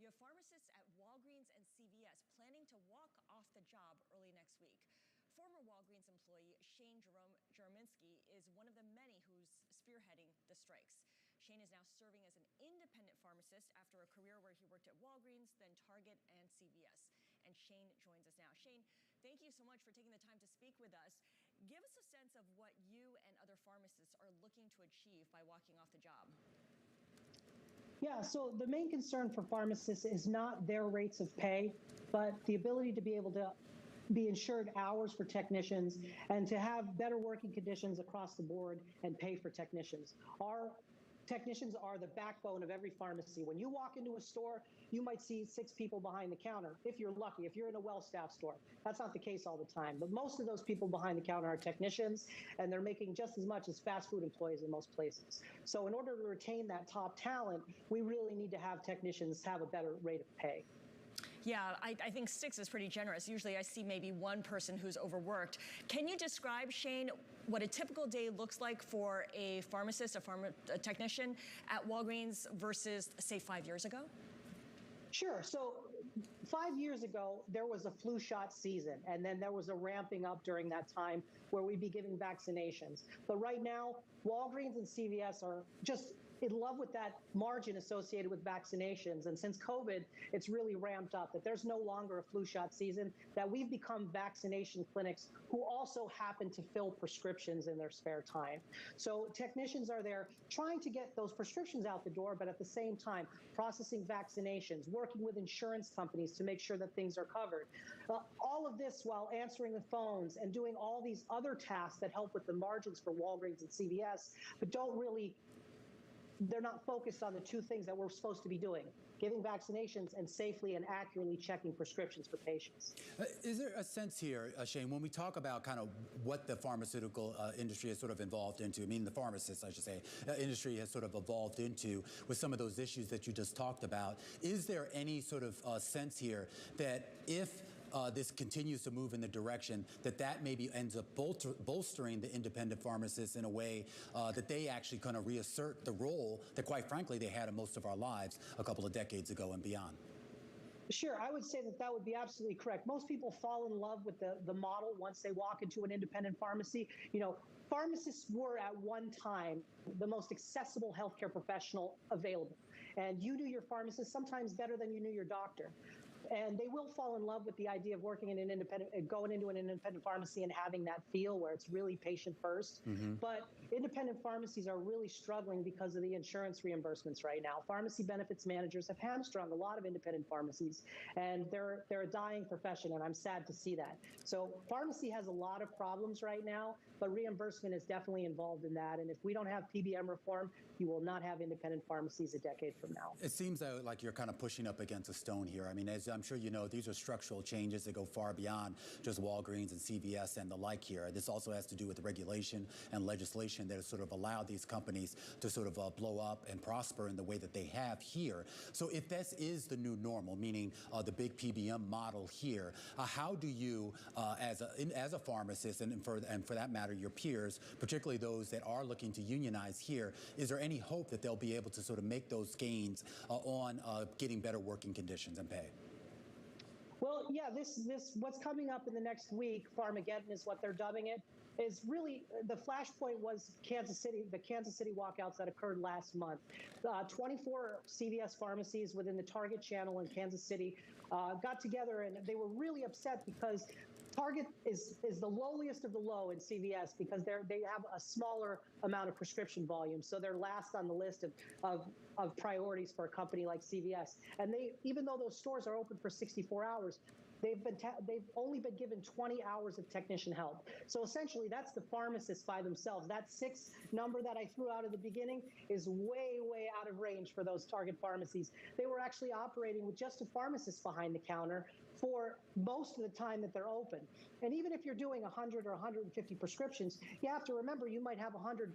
You have pharmacists at Walgreens and CVS planning to walk off the job early next week. Former Walgreens employee Shane Jerominski is one of the many who's spearheading the strikes. Shane is now serving as an independent pharmacist after a career where he worked at Walgreens, then Target and CVS. And Shane joins us now. Shane, thank you so much for taking the time to speak with us. Give us a sense of what you and other pharmacists are looking to achieve by walking off the job. Yeah, so the main concern for pharmacists is not their rates of pay, but the ability to be able to be insured hours for technicians and to have better working conditions across the board and pay for technicians. Our technicians are the backbone of every pharmacy. When you walk into a store, you might see 6 people behind the counter, if you're lucky, if you're in a well-staffed store. That's not the case all the time, but most of those people behind the counter are technicians, and they're making just as much as fast food employees in most places. So in order to retain that top talent, we really need to have technicians have a better rate of pay. Yeah, I think 6 is pretty generous. Usually I see maybe one person who's overworked. Can you describe, Shane, what a typical day looks like for a pharmacist, a technician at Walgreens versus, say, 5 years ago? Sure. So 5 years ago, there was a flu shot season, and then there was a ramping up during that time where we'd be giving vaccinations. But right now, Walgreens and CVS are just in love with that margin associated with vaccinations. And since COVID, it's really ramped up, that there's no longer a flu shot season, that we've become vaccination clinics who also happen to fill prescriptions in their spare time. So technicians are there trying to get those prescriptions out the door, but at the same time, processing vaccinations, working with insurance companies to make sure that things are covered. All of this while answering the phones and doing all these other tasks that help with the margins for Walgreens and CVS, but they're not focused on the 2 things that we're supposed to be doing, giving vaccinations and safely and accurately checking prescriptions for patients. Is there a sense here, Shane, when we talk about kind of what the pharmaceutical industry has sort of evolved into, I mean the pharmacists, I should say, industry has sort of evolved into with some of those issues that you just talked about, is there any sort of sense here that if this continues to move in the direction that maybe ends up bolstering the independent pharmacists in a way that they actually kind of reassert the role that, quite frankly, they had in most of our lives a couple of decades ago and beyond? Sure, I would say that would be absolutely correct. Most people fall in love with the model once they walk into an independent pharmacy. You know, pharmacists were at one time the most accessible healthcare professional available. And you knew your pharmacist sometimes better than you knew your doctor. And they will fall in love with the idea of working in an independent, going into an independent pharmacy and having that feel where it's really patient first. Mm-hmm. But independent pharmacies are really struggling because of the insurance reimbursements right now. Pharmacy benefits managers have hamstrung a lot of independent pharmacies, and they're a dying profession, and I'm sad to see that. So pharmacy has a lot of problems right now, but reimbursement is definitely involved in that. And if we don't have PBM reform, you will not have independent pharmacies a decade from now. It seems like you're kind of pushing up against a stone here. I mean, as I'm sure you know, these are structural changes that go far beyond just Walgreens and CVS and the like here. This also has to do with regulation and legislation that has sort of allowed these companies to sort of blow up and prosper in the way that they have here. So if this is the new normal, meaning the big PBM model here, how do you, as a pharmacist, and for that matter, your peers, particularly those that are looking to unionize here, is there any hope that they'll be able to sort of make those gains on getting better working conditions and pay? Well, yeah, what's coming up in the next week, Pharmageddon is what they're dubbing it, is really the flashpoint was Kansas City, the Kansas City walkouts that occurred last month. 24 CVS pharmacies within the Target channel in Kansas City got together, and they were really upset because Target is the lowliest of the low in CVS because they have a smaller amount of prescription volume, so they're last on the list of priorities for a company like CVS. And even though those stores are open for 64 hours, they've only been given 20 hours of technician help. So essentially, that's the pharmacists by themselves. That 6 number that I threw out at the beginning is way, way out of range for those Target pharmacies. They were actually operating with just a pharmacist behind the counter for most of the time that they're open. And even if you're doing 100 or 150 prescriptions, you have to remember you might have 100